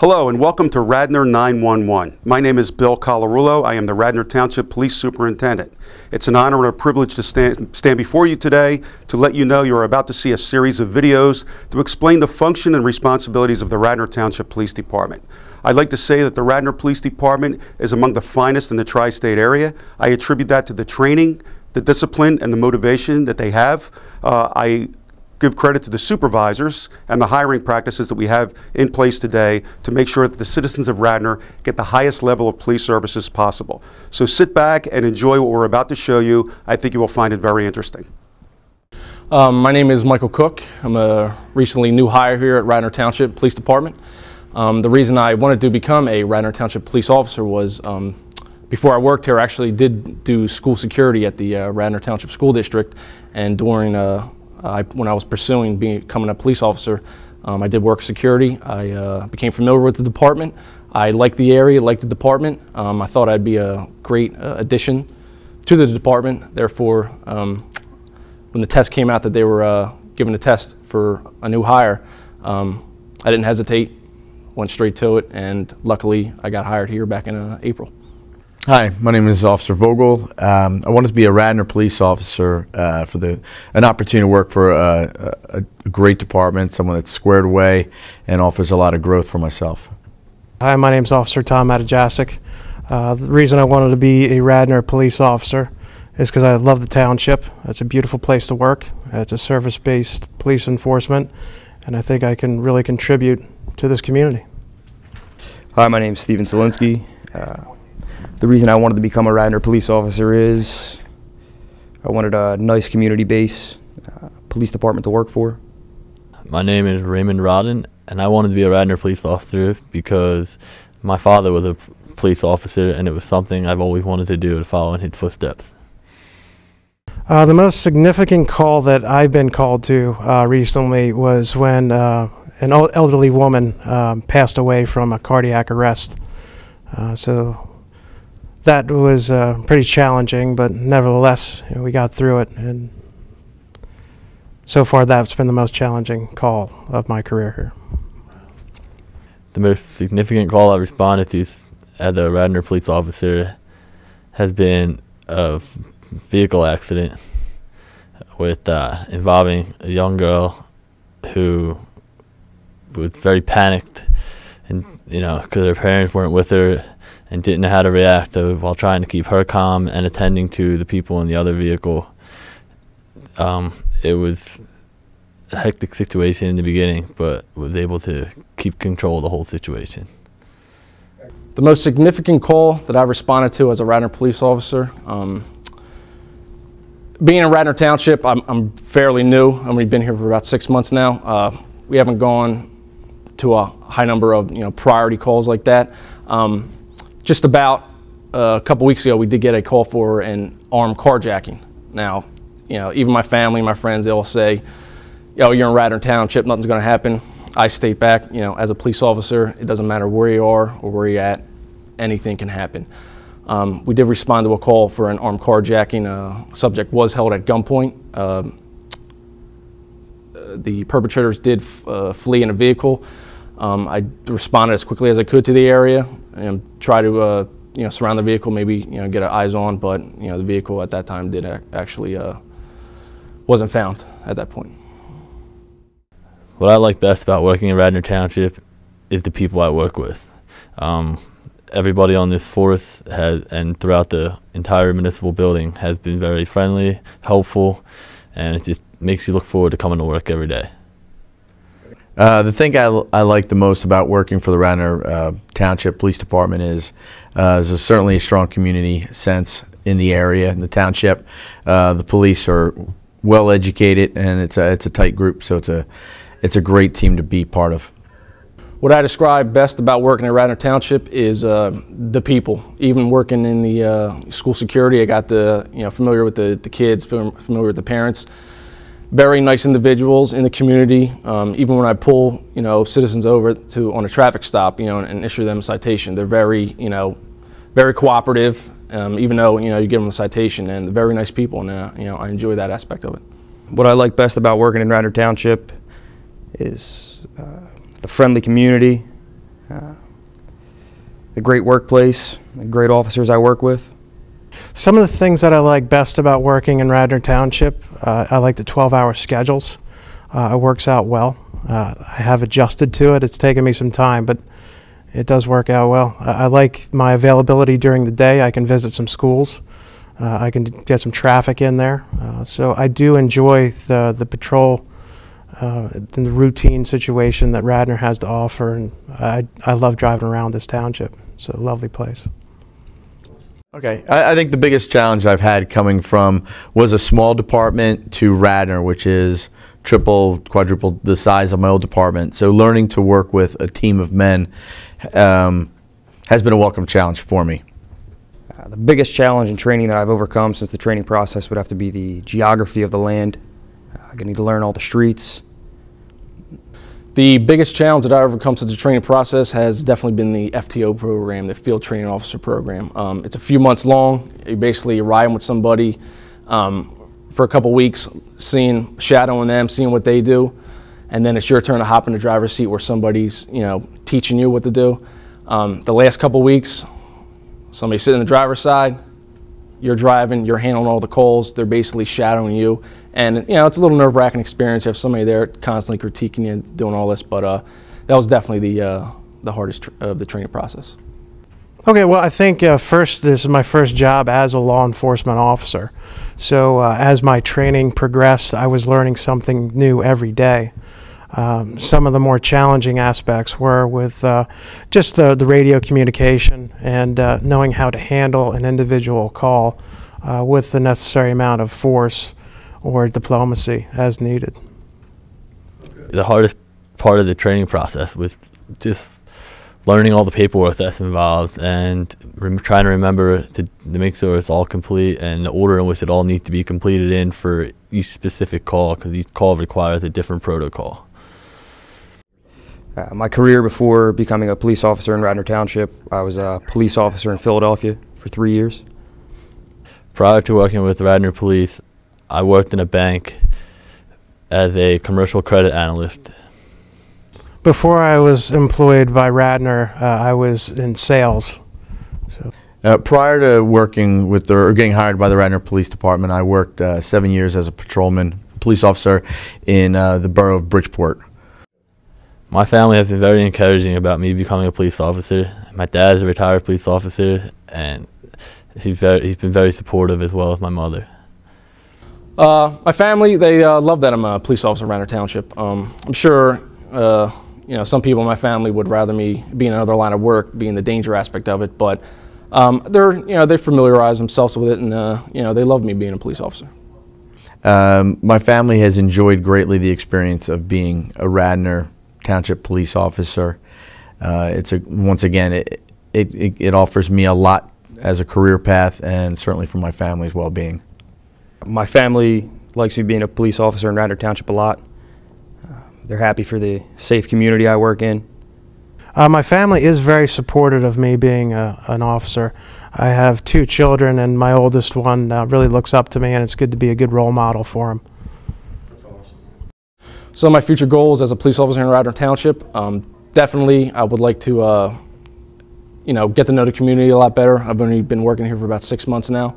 Hello and welcome to Radnor 911. My name is Bill Colarulo. I am the Radnor Township Police Superintendent. It's an honor and a privilege to stand before you today to let you know you're about to see a series of videos to explain the function and responsibilities of the Radnor Township Police Department. I'd like to say that the Radnor Police Department is among the finest in the tri-state area. I attribute that to the training, the discipline, and the motivation that they have. I give credit to the supervisors and the hiring practices that we have in place today to make sure that the citizens of Radnor get the highest level of police services possible. So sit back and enjoy what we're about to show you. I think you will find it very interesting. My name is Michael Cook. I'm a recently new hire here at Radnor Township Police Department. The reason I wanted to become a Radnor Township police officer was before I worked here, I actually did do school security at the Radnor Township School District, and during when I was pursuing becoming a police officer, I did work security. I became familiar with the department. I liked the area, liked the department. I thought I'd be a great addition to the department. Therefore, when the test came out that they were giving a test for a new hire, I didn't hesitate, went straight to it, and luckily I got hired here back in April. Hi, my name is Officer Vogel. I wanted to be a Radnor police officer for an opportunity to work for a great department, someone that's squared away and offers a lot of growth for myself. Hi, my name is Officer Tom Matajasic. The reason I wanted to be a Radnor police officer is because I love the township. It's a beautiful place to work. It's a service-based police enforcement, and I think I can really contribute to this community. Hi, my name is Steven Solinsky. The reason I wanted to become a Radnor police officer is I wanted a nice community base, police department to work for. My name is Raymond Rodden, and I wanted to be a Radnor police officer because my father was a police officer, and it was something I've always wanted to do, to follow in his footsteps. The most significant call that I've been called to recently was when an elderly woman passed away from a cardiac arrest. So that was pretty challenging, but nevertheless, we got through it, and so far that's been the most challenging call of my career here. The most significant call I responded to as a Radnor police officer has been a vehicle accident with involving a young girl who was very panicked, and because her parents weren't with her and didn't know how to react while trying to keep her calm and attending to the people in the other vehicle. It was a hectic situation in the beginning, but was able to keep control of the whole situation. The most significant call that I responded to as a Radnor police officer, being in Radnor Township, I'm fairly new. I've only been here for about 6 months now. We haven't gone to a high number of priority calls like that. Just about a couple weeks ago, we did get a call for an armed carjacking. Now, even my family, my friends, they all say, "Yo, you're in Radnor Township, nothing's going to happen." I state back, as a police officer, it doesn't matter where you are or where you're at, anything can happen. We did respond to a call for an armed carjacking. Subject was held at gunpoint. The perpetrators did flee in a vehicle. I responded as quickly as I could to the area and try to surround the vehicle, maybe get our eyes on, but the vehicle at that time did actually wasn't found at that point. What I like best about working in Radnor Township is the people I work with. Everybody on this force and throughout the entire municipal building has been very friendly, helpful, and it just makes you look forward to coming to work every day. The thing I like the most about working for the Radnor Township Police Department is there's certainly a strong community sense in the area, in the township. The police are well educated, and it's a tight group, so it's a great team to be part of. What I describe best about working at Radnor Township is the people. Even working in the school security, I got familiar with the kids, familiar with the parents. Very nice individuals in the community. Even when I pull, citizens over on a traffic stop, and issue them a citation, they're very, very cooperative. Even though you give them a citation, and they're very nice people, and I enjoy that aspect of it. What I like best about working in Radnor Township is the friendly community, the great workplace, the great officers I work with. Some of the things that I like best about working in Radnor Township, I like the 12-hour schedules. It works out well. I have adjusted to it. It's taken me some time, but it does work out well. I like my availability during the day. I can visit some schools. I can get some traffic in there. So I do enjoy the patrol and the routine situation that Radnor has to offer, and I love driving around this township. It's a lovely place. Okay, I think the biggest challenge I've had coming from was a small department to Radnor, which is triple, quadruple the size of my old department. So learning to work with a team of men has been a welcome challenge for me. The biggest challenge in training that I've overcome since the training process would have to be the geography of the land. I'm going to need to learn all the streets. The biggest challenge that I overcome since the training process has definitely been the FTO program, the Field Training Officer program. It's a few months long. You're basically riding with somebody for a couple weeks, shadowing them, seeing what they do, and then it's your turn to hop in the driver's seat where somebody's, teaching you what to do. The last couple weeks, somebody's sitting in the driver's side, you're driving, you're handling all the calls, they're basically shadowing you. And it's a little nerve-wracking experience. You have somebody there constantly critiquing you, doing all this, but that was definitely the hardest of the training process. Okay, well, I think first, this is my first job as a law enforcement officer. So as my training progressed, I was learning something new every day. Some of the more challenging aspects were with just the radio communication and knowing how to handle an individual call with the necessary amount of force or diplomacy as needed. The hardest part of the training process was just learning all the paperwork that's involved and trying to remember to make sure it's all complete and the order in which it all needs to be completed in for each specific call, because each call requires a different protocol. My career before becoming a police officer in Radnor Township, I was a police officer in Philadelphia for 3 years. Prior to working with Radnor Police, I worked in a bank as a commercial credit analyst. Before I was employed by Radnor, I was in sales. So. Prior to working with or getting hired by the Radnor Police Department, I worked 7 years as a patrolman, police officer in the borough of Bridgeport. My family has been very encouraging about me becoming a police officer. My dad is a retired police officer, and he's been very supportive, as well as my mother. My family, they love that I'm a police officer in Radnor Township. I'm sure some people in my family would rather me be in another line of work, being the danger aspect of it, but they familiarize themselves with it, and they love me being a police officer. My family has enjoyed greatly the experience of being a Radnor Township police officer. Once again, it offers me a lot as a career path, and certainly for my family's well-being. My family likes me being a police officer in Radnor Township a lot. They're happy for the safe community I work in. My family is very supportive of me being an officer. I have 2 children, and my oldest one really looks up to me, and it's good to be a good role model for him. So my future goals as a police officer in Radnor Township, definitely I would like to get to know the community a lot better. I've only been working here for about 6 months now.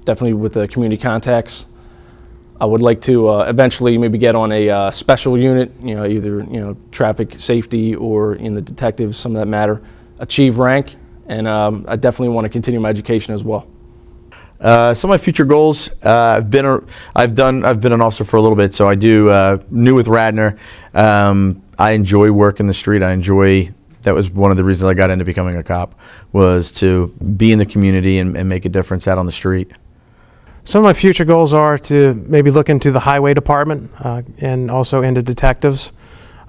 Definitely with the community contacts. I would like to eventually maybe get on a special unit, either traffic safety or in the detectives, some of that matter, achieve rank, and I definitely want to continue my education as well. Some of my future goals, I've been an officer for a little bit, so I do new with Radnor. I enjoy working the street. That was one of the reasons I got into becoming a cop, was to be in the community and make a difference out on the street. Some of my future goals are to maybe look into the highway department and also into detectives.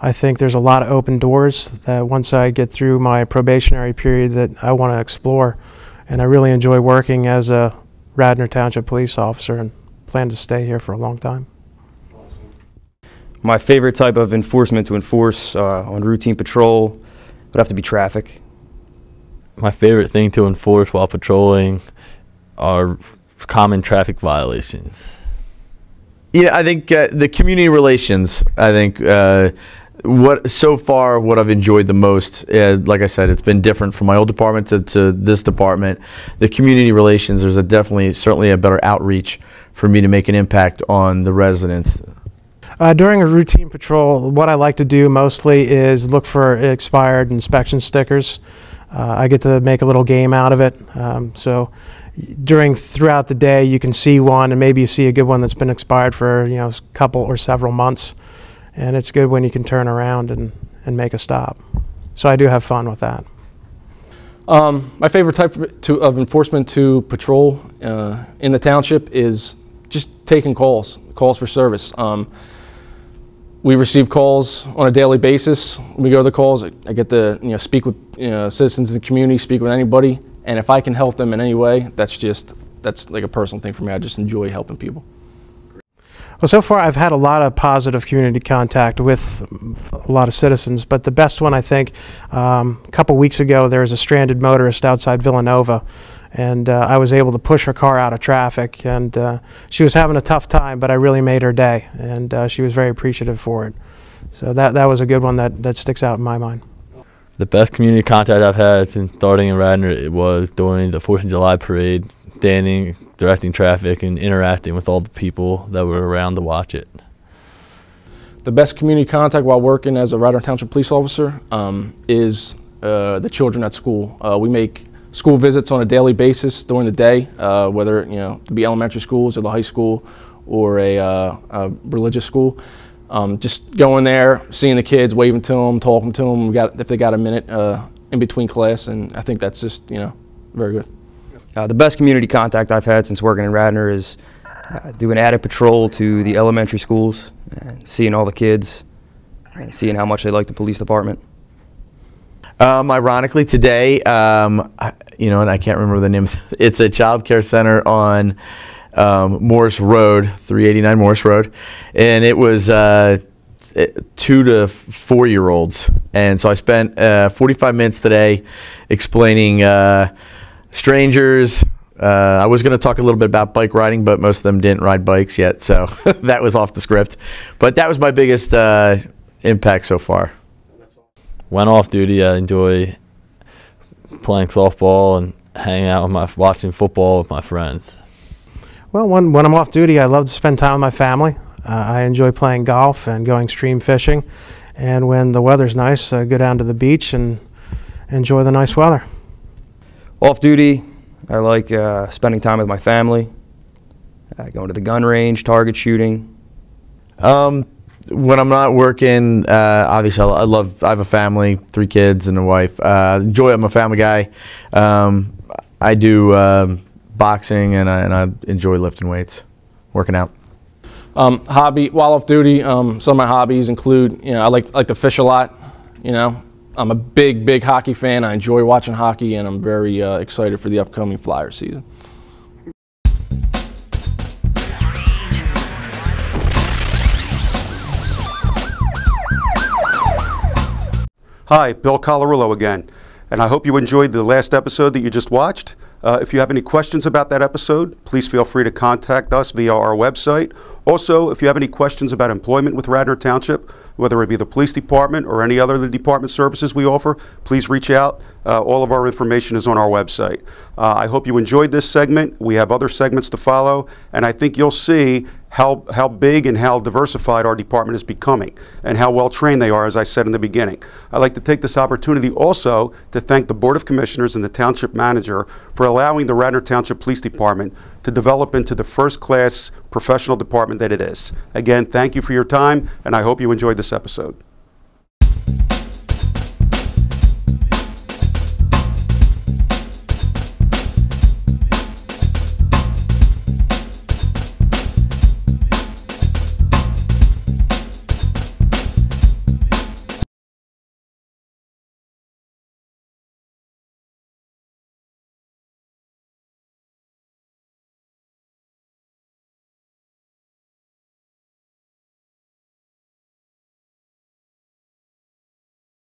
I think there's a lot of open doors that once I get through my probationary period that I want to explore. And I really enjoy working as a Radnor Township police officer and plan to stay here for a long time. My favorite type of enforcement to enforce on routine patrol would have to be traffic. My favorite thing to enforce while patrolling are common traffic violations. Yeah, I think the community relations, I think What I've enjoyed the most, like I said, it's been different from my old department to this department. The community relations, there's certainly a better outreach for me to make an impact on the residents. During a routine patrol, what I like to do mostly is look for expired inspection stickers. I get to make a little game out of it. So throughout the day, you can see one, and maybe you see a good one that's been expired for a couple or several months. And it's good when you can turn around and make a stop. So I do have fun with that. My favorite type of enforcement to patrol in the township is just taking calls for service. We receive calls on a daily basis. When we go to the calls, I get to speak with citizens in the community, speak with anybody, and if I can help them in any way, that's like a personal thing for me. I just enjoy helping people. Well, so far I've had a lot of positive community contact with a lot of citizens, but the best one, I think, a couple weeks ago there was a stranded motorist outside Villanova, and I was able to push her car out of traffic, and she was having a tough time, but I really made her day, and she was very appreciative for it. So that was a good one that sticks out in my mind. The best community contact I've had since starting in Radnor, it was during the 4th of July parade, standing, directing traffic, and interacting with all the people that were around to watch it. The best community contact while working as a Radnor Township police officer is the children at school. We make school visits on a daily basis during the day, whether to be elementary schools or the high school or a religious school. Just going there, seeing the kids, waving to them, talking to them, if they got a minute in between class, and I think that's just very good. The best community contact I've had since working in Radnor is doing added patrol to the elementary schools and seeing all the kids and seeing how much they like the police department. Ironically, today, and I can't remember the name. It's a child care center on Morris Road, 389 Morris Road, and it was 2 to 4-year-olds. And so I spent 45 minutes today explaining strangers. I was going to talk a little bit about bike riding, but most of them didn't ride bikes yet, so that was off the script. But that was my biggest impact so far. When off duty, I enjoy playing softball and hanging out watching football with my friends. Well, when I'm off duty, I love to spend time with my family. I enjoy playing golf and going stream fishing. And when the weather's nice, I go down to the beach and enjoy the nice weather. Off duty, I like spending time with my family, going to the gun range, target shooting. When I'm not working, obviously I have a family, 3 kids and a wife. I'm a family guy. I do boxing, and I enjoy lifting weights, working out. Hobby, while off duty, some of my hobbies include, I like to fish a lot. I'm a big hockey fan. I enjoy watching hockey, and I'm very excited for the upcoming Flyer season. Hi, Bill Colarulo again, and I hope you enjoyed the last episode that you just watched. If you have any questions about that episode, please feel free to contact us via our website. Also, if you have any questions about employment with Radnor Township, whether it be the police department or any other of the department services we offer, please reach out. All of our information is on our website. I hope you enjoyed this segment. We have other segments to follow, and I think you'll see how big and how diversified our department is becoming and how well trained they are, as I said in the beginning. I'd like to take this opportunity also to thank the Board of Commissioners and the Township Manager for allowing the Radnor Township Police Department to develop into the first-class professional department that it is. Again, thank you for your time, and I hope you enjoyed this episode.